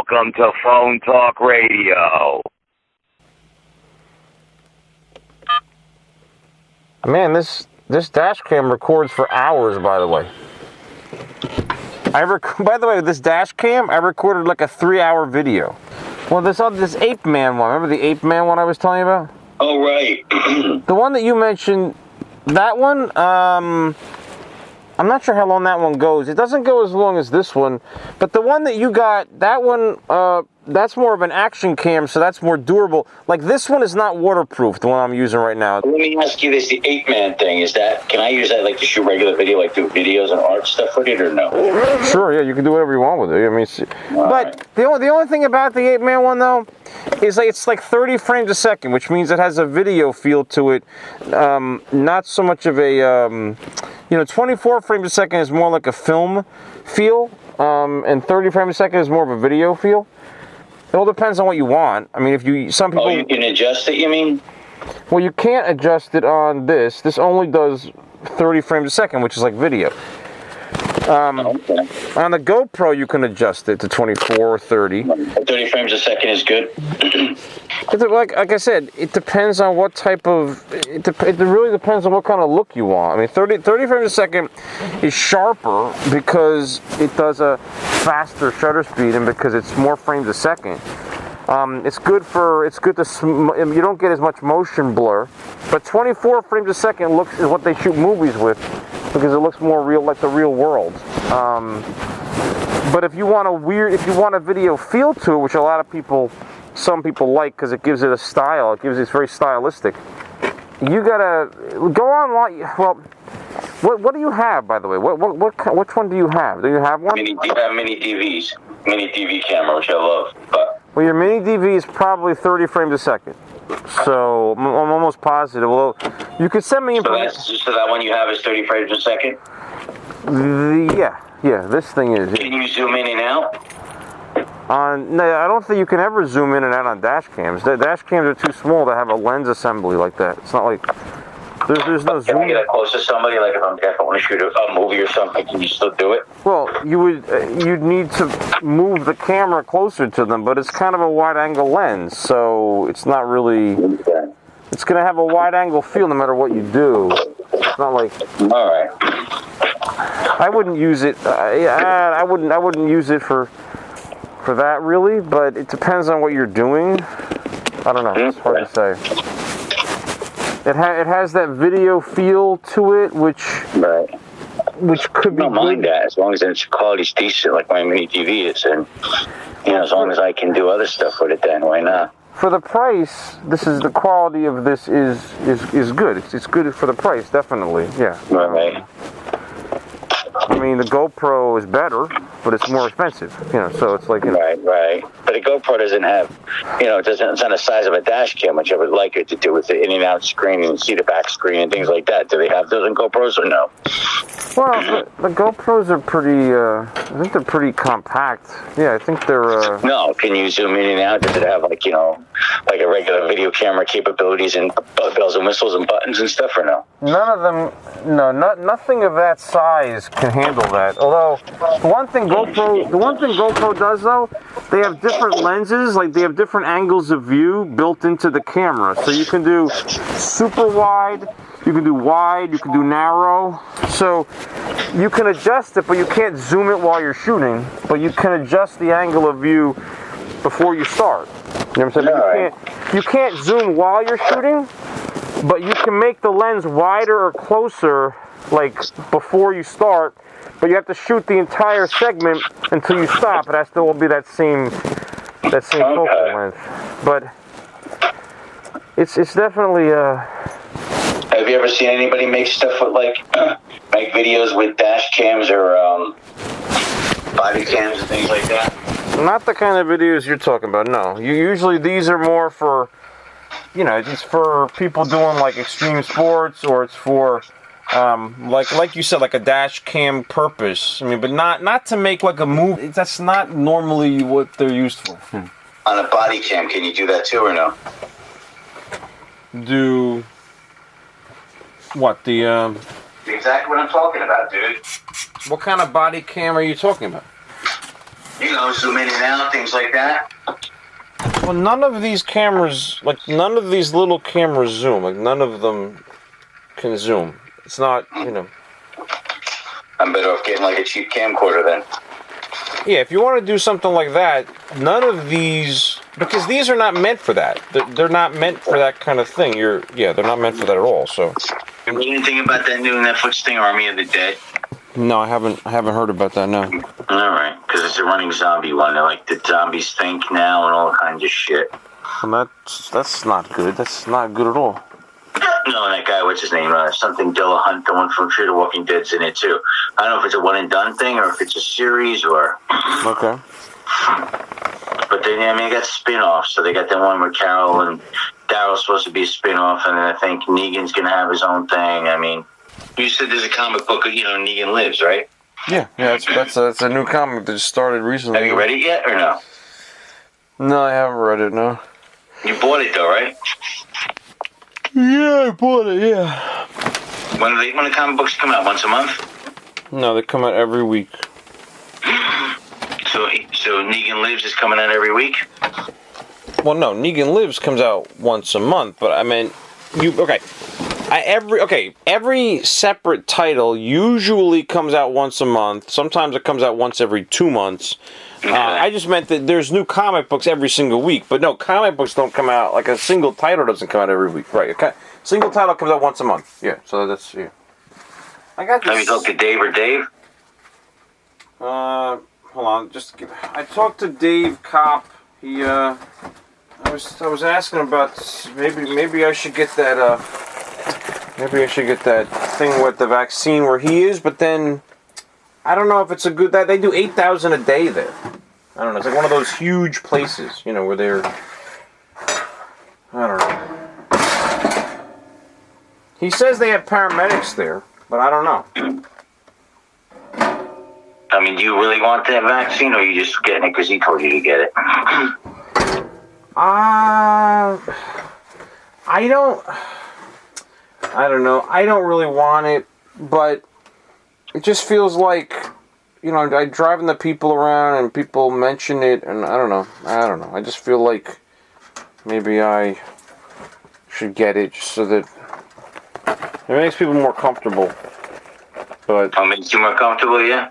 Welcome to Phone Talk Radio. Man, this dash cam records for hours, by the way. By the way, this dash cam, I recorded like a 3-hour video. Well, this Ape Man one. Remember the Ape Man one I was telling you about? Oh, right. The one that you mentioned, that one, I'm not sure how long that one goes. It doesn't go as long as this one, but the one that you got, that one, that's more of an action cam, so that's more durable. Like this one is not waterproof, the one I'm using right now. Let me ask you this, the 8-man thing, can I use that like to shoot regular video, like do videos and art stuff with it, or no? Sure, yeah, you can do whatever you want with it. I mean, but the only thing about the 8-man one though, is like it's like 30 frames a second, which means it has a video feel to it, not so much of a, 24 frames a second is more like a film feel, and 30 frames a second is more of a video feel. It all depends on what you want. I mean, some people... Oh, you can adjust it, you mean? Well, you can't adjust it on this. This only does 30 frames a second, which is like video. Okay. On the GoPro, you can adjust it to 24 or 30. 30 frames a second is good. Like I said, it depends on what type of... It really depends on what kind of look you want. I mean, 30 frames a second is sharper because it does a faster shutter speed and because it's more frames a second. It's good to... You don't get as much motion blur, but 24 frames a second is what they shoot movies with because it looks more real, like the real world. But if you want a video feel to it, which some people like because it gives it a style, it's very stylistic. You gotta go online. Well, what do you have, by the way? Which one do you have? Do you have one? You have mini DVs, mini DV camera, which I love. But well, your mini DV is probably 30 frames a second. So I'm almost positive. Well, you could send me information. So that one you have is 30 frames a second? Yeah, this thing is. Can you zoom in and out? No, I don't think you can ever zoom in and out on dash cams. The dash cams are too small to have a lens assembly like that. It's not like there's no zoom. Can I get that close to somebody? Like if I'm deaf, I want to shoot a movie or something. Can you still do it? Well, you'd need to move the camera closer to them, but it's kind of a wide-angle lens, so it's not really. Okay. It's gonna have a wide-angle feel no matter what you do. It's not like. All right. I wouldn't use it. I wouldn't use it for that really, but it depends on what you're doing. I don't know. It's hard to say. It has that video feel to it, which could be. I don't mind that as long as its quality's decent, like my mini TV is, and as long as I can do other stuff with it, then why not? For the price, the quality of this is good. It's good for the price, definitely. Yeah. Right. I mean, the GoPro is better, but it's more expensive, so it's like... Right. But a GoPro doesn't have, it's not the size of a dash cam, which I would like it to do with the in and out screen and see the back screen and things like that. Do they have those in GoPros or no? Well, the GoPros are pretty, I think they're pretty compact. Yeah, I think they're... No, can you zoom in and out? Does it have, like a regular video camera capabilities and bells and whistles and buttons and stuff, or no? None of them, nothing of that size can handle that. Although, the one thing GoPro does, though, they have different lenses, like they have different angles of view built into the camera. So you can do super wide, you can do wide, you can do narrow. So you can adjust it, but you can't zoom it while you're shooting. But you can adjust the angle of view before you start. You know what I'm saying? You can't zoom while you're shooting, but you can make the lens wider or closer, like before you start. But you have to shoot the entire segment until you stop. It has to all be that same focal length. But it's definitely. Have you ever seen anybody make stuff with make videos with dash cams or body cams and things like that? Not the kind of videos you're talking about. No, usually these are more for, it's for people doing like extreme sports, or it's for. Like you said, like a dash cam purpose. I mean, but not to make like a movie. That's not normally what they're used for. On a body cam, can you do that too, or no? Do what? Exactly what I'm talking about, dude. What kind of body cam are you talking about? zoom in and out, things like that. Well, none of these cameras, none of these little cameras zoom. None of them can zoom. It's not, I'm better off getting a cheap camcorder then. Yeah, if you want to do something like that, none of these, because these are not meant for that. They're not meant for that kind of thing. They're not meant for that at all. So. You read anything about that new Netflix thing, Army of the Dead? No, I haven't heard about that. No. All right, because it's a running zombie one. They're like the zombies think now and all kinds of shit. Well, that's not good. That's not good at all. No, that guy, what's his name? Something Dillahunt, the one from Fear the Walking Dead's in it too. I don't know if it's a one and done thing or if it's a series or. Okay. But then, they got spin-offs. So they got the one where Carol and Daryl's supposed to be a spin-off, and then I think Negan's gonna have his own thing. I mean, you said there's a comic book of Negan Lives, right? Yeah, that's a new comic that just started recently. Have you read it yet or no? No, I haven't read it. No. You bought it though, right? Yeah, I bought it. Yeah. When the comic books come out? Once a month? No, they come out every week. So Negan Lives is coming out every week? Well, no, Negan Lives comes out once a month, but I mean, every separate title usually comes out once a month. Sometimes it comes out once every 2 months. I just meant that there's new comic books every single week, but no, comic books don't come out, a single title doesn't come out every week, right? A single title comes out once a month, yeah, so that's, yeah. I got this. Have you talked to Dave or Dave? Hold on, I talked to Dave Kopp. He, I was asking about, maybe I should get that, thing with the vaccine where he is, but then I don't know if it's a good, that they do 8,000 a day there. I don't know, it's like one of those huge places, where they're, I don't know. He says they have paramedics there, but I don't know. I mean, do you really want that vaccine, or are you just getting it because he told you to get it? I don't know. I don't really want it, but it just feels like, I'm driving the people around and people mention it, and I don't know. I just feel like maybe I should get it just so that it makes people more comfortable. But it makes you more comfortable, yeah?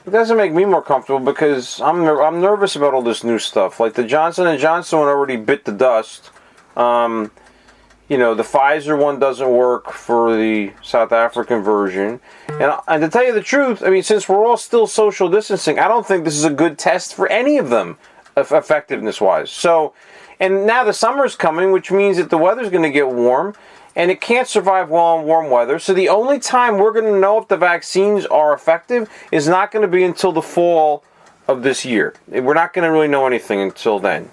It doesn't make me more comfortable because I'm nervous about all this new stuff. Like the Johnson & Johnson one already bit the dust. The Pfizer one doesn't work for the South African version. And to tell you the truth, I mean, since we're all still social distancing, I don't think this is a good test for any of them, effectiveness-wise. So, and now the summer's coming, which means that the weather's going to get warm. And it can't survive well in warm weather. So the only time we're going to know if the vaccines are effective is not going to be until the fall of this year. We're not going to really know anything until then.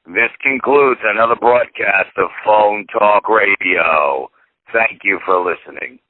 This concludes another broadcast of Phone Talk Radio. Thank you for listening.